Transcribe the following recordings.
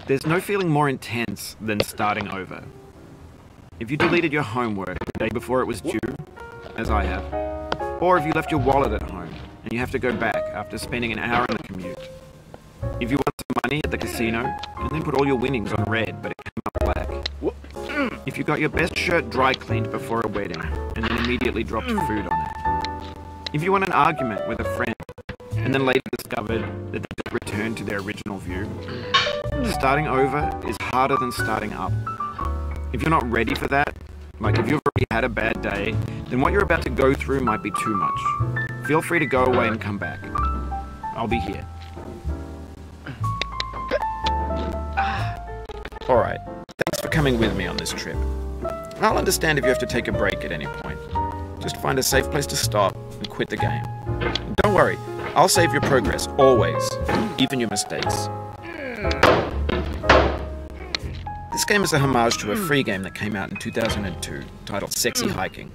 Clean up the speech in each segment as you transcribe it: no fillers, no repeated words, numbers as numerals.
There's no feeling more intense than starting over. If you deleted your homework the day before it was due, as I have, or if you left your wallet at home and you have to go back after spending an hour in the commute. If you won some money at the casino and then put all your winnings on red but it came up black. If you got your best shirt dry cleaned before a wedding and then immediately dropped food on it. If you won an argument with a friend and then later discovered that they didn't return to their original view. Starting over is harder than starting up. If you're not ready for that, like if you've already had a bad day, then what you're about to go through might be too much. Feel free to go away and come back. I'll be here. Alright, thanks for coming with me on this trip. I'll understand if you have to take a break at any point. Just find a safe place to stop and quit the game. And don't worry, I'll save your progress, always, even your mistakes. This game is a homage to a free game that came out in 2002, titled Sexy Hiking.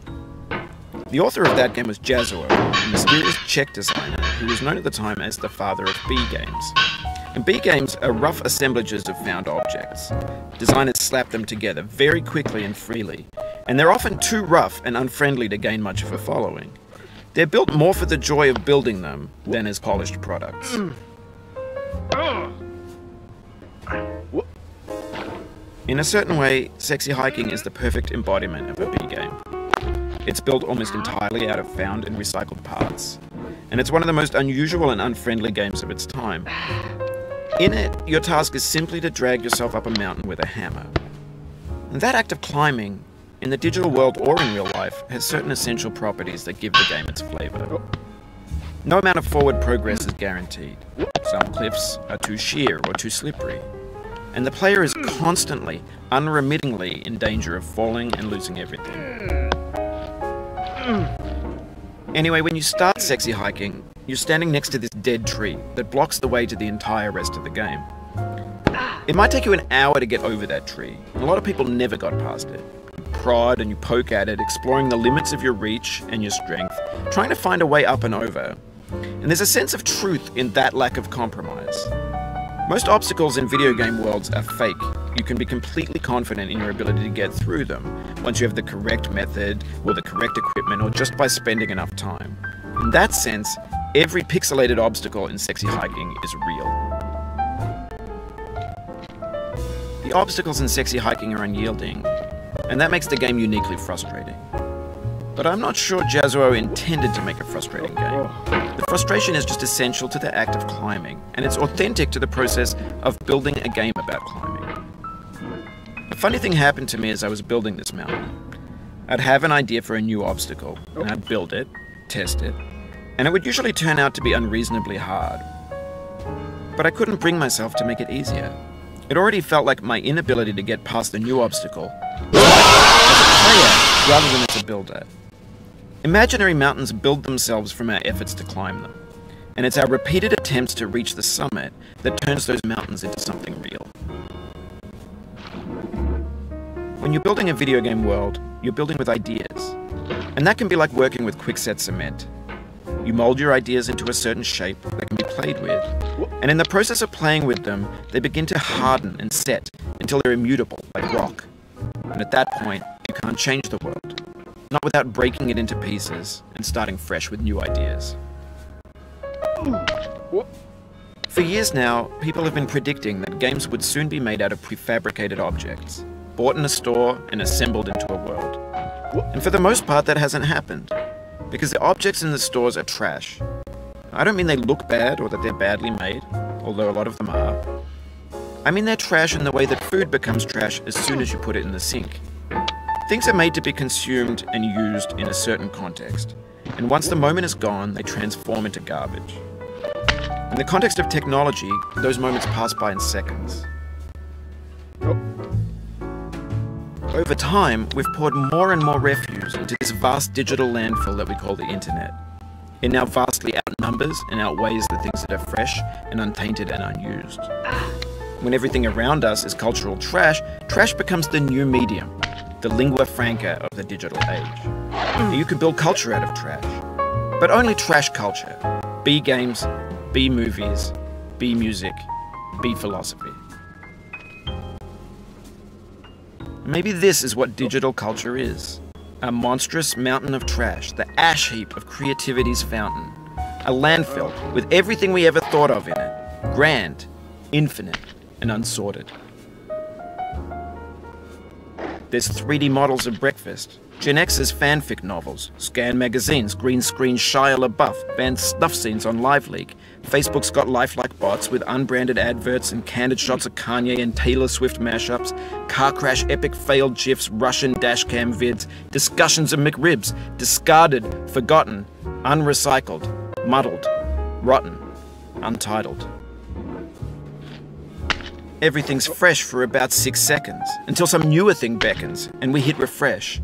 The author of that game was Jazuo, a mysterious Czech designer who was known at the time as the father of B games. And B games are rough assemblages of found objects. Designers slap them together very quickly and freely, and they're often too rough and unfriendly to gain much of a following. They're built more for the joy of building them than as polished products. In a certain way, Sexy Hiking is the perfect embodiment of a B game. It's built almost entirely out of found and recycled parts, and it's one of the most unusual and unfriendly games of its time. In it, your task is simply to drag yourself up a mountain with a hammer. And that act of climbing, in the digital world or in real life, has certain essential properties that give the game its flavor. No amount of forward progress is guaranteed. Some cliffs are too sheer or too slippery, and the player is constantly, unremittingly in danger of falling and losing everything. Anyway, when you start Sexy Hiking, you're standing next to this dead tree that blocks the way to the entire rest of the game. It might take you an hour to get over that tree, and a lot of people never got past it. You prod and you poke at it, exploring the limits of your reach and your strength, trying to find a way up and over. And there's a sense of truth in that lack of compromise. Most obstacles in video game worlds are fake. You can be completely confident in your ability to get through them once you have the correct method, or the correct equipment, or just by spending enough time. In that sense, every pixelated obstacle in Sexy Hiking is real. The obstacles in Sexy Hiking are unyielding, and that makes the game uniquely frustrating. But I'm not sure Jazuo intended to make a frustrating game. The frustration is just essential to the act of climbing, and it's authentic to the process of building a game about climbing. A funny thing happened to me as I was building this mountain. I'd have an idea for a new obstacle, and I'd build it, test it, and it would usually turn out to be unreasonably hard. But I couldn't bring myself to make it easier. It already felt like my inability to get past the new obstacle as a player rather than as a builder. Imaginary mountains build themselves from our efforts to climb them, and it's our repeated attempts to reach the summit that turns those mountains into something real. When you're building a video game world, you're building with ideas, and that can be like working with quickset cement. You mold your ideas into a certain shape that can be played with, and in the process of playing with them, they begin to harden and set until they're immutable, like rock. And at that point, you can't change the world. Not without breaking it into pieces and starting fresh with new ideas. For years now, people have been predicting that games would soon be made out of prefabricated objects, bought in a store and assembled into a world. And for the most part, that hasn't happened, because the objects in the stores are trash. I don't mean they look bad or that they're badly made, although a lot of them are. I mean they're trash in the way that food becomes trash as soon as you put it in the sink. Things are made to be consumed and used in a certain context, and once the moment is gone, they transform into garbage. In the context of technology, those moments pass by in seconds. Over time, we've poured more and more refuse into this vast digital landfill that we call the internet. It now vastly outnumbers and outweighs the things that are fresh and untainted and unused. When everything around us is cultural trash, trash becomes the new medium, the lingua franca of the digital age. You can build culture out of trash, but only trash culture. B games, B movies, B music, B philosophy. Maybe this is what digital culture is. A monstrous mountain of trash, the ash heap of creativity's fountain. A landfill with everything we ever thought of in it. Grand, infinite, and unsorted. There's 3D models of breakfast, Gen X's fanfic novels, scan magazines, green screen Shia LaBeouf, banned snuff scenes on LiveLeak. Facebook's got lifelike bots with unbranded adverts and candid shots of Kanye and Taylor Swift mashups, car crash epic failed GIFs, Russian dashcam vids, discussions of McRibs, discarded, forgotten, unrecycled, muddled, rotten, untitled. Everything's fresh for about 6 seconds, until some newer thing beckons, and we hit refresh.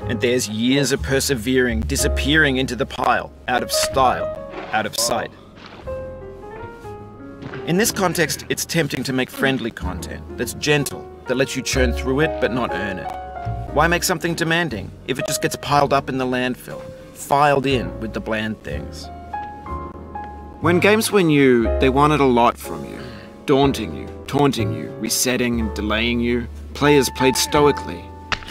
And there's years of persevering, disappearing into the pile, out of style, out of sight. In this context, it's tempting to make friendly content that's gentle, that lets you churn through it but not earn it. Why make something demanding if it just gets piled up in the landfill, filed in with the bland things? When games were new, they wanted a lot from you. Daunting you, taunting you, resetting and delaying you. Players played stoically.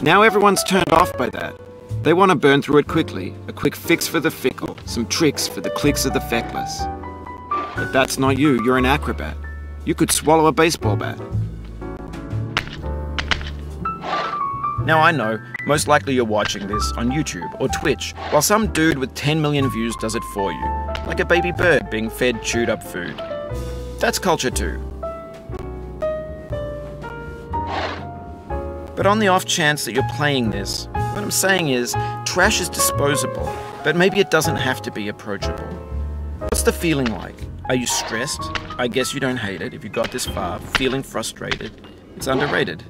Now everyone's turned off by that. They want to burn through it quickly, a quick fix for the fickle, some tricks for the clicks of the feckless. But that's not you, you're an acrobat. You could swallow a baseball bat. Now I know, most likely you're watching this on YouTube or Twitch, while some dude with 10 million views does it for you, like a baby bird being fed chewed up food. That's culture too. But on the off chance that you're playing this, what I'm saying is, trash is disposable, but maybe it doesn't have to be approachable. What's the feeling like? Are you stressed? I guess you don't hate it if you got this far, feeling frustrated. It's underrated.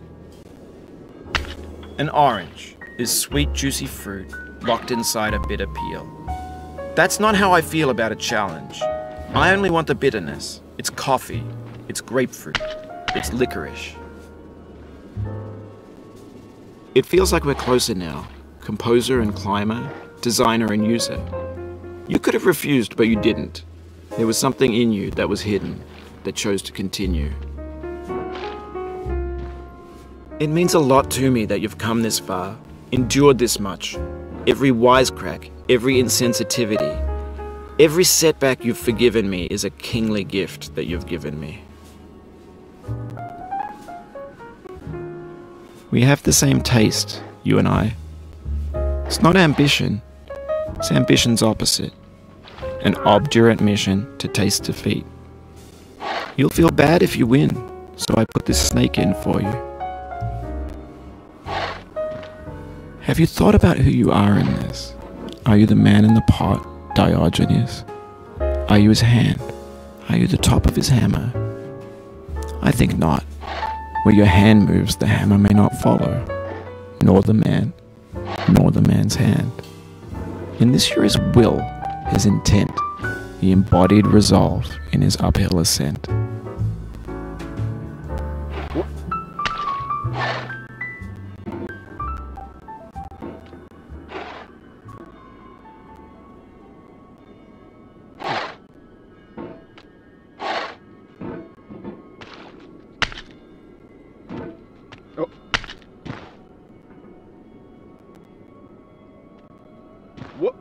An orange is sweet, juicy fruit locked inside a bitter peel. That's not how I feel about a challenge. I only want the bitterness. It's coffee, it's grapefruit, it's licorice. It feels like we're closer now, composer and climber, designer and user. You could have refused, but you didn't. There was something in you that was hidden, that chose to continue. It means a lot to me that you've come this far, endured this much. Every wisecrack, every insensitivity, every setback you've forgiven me is a kingly gift that you've given me. We have the same taste, you and I. It's not ambition, it's ambition's opposite. An obdurate mission to taste defeat. You'll feel bad if you win, so I put this snake in for you. Have you thought about who you are in this? Are you the man in the pot, Diogenes? Are you his hand? Are you the top of his hammer? I think not. Where your hand moves, the hammer may not follow, nor the man, nor the man's hand. In this you're his will, his intent, the embodied resolve in his uphill ascent. Oh. What?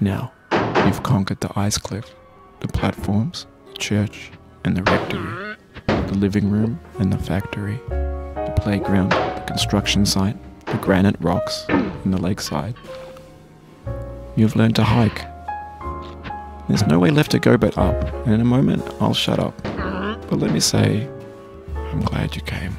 Now, you've conquered the ice cliff, the platforms, the church, and the rectory, the living room and the factory, the playground, the construction site, the granite rocks, and the lakeside. You've learned to hike. There's no way left to go but up, and in a moment I'll shut up. But let me say, I'm glad you came.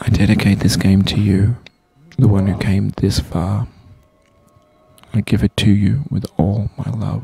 I dedicate this game to you, the one who came this far. I give it to you with all my love.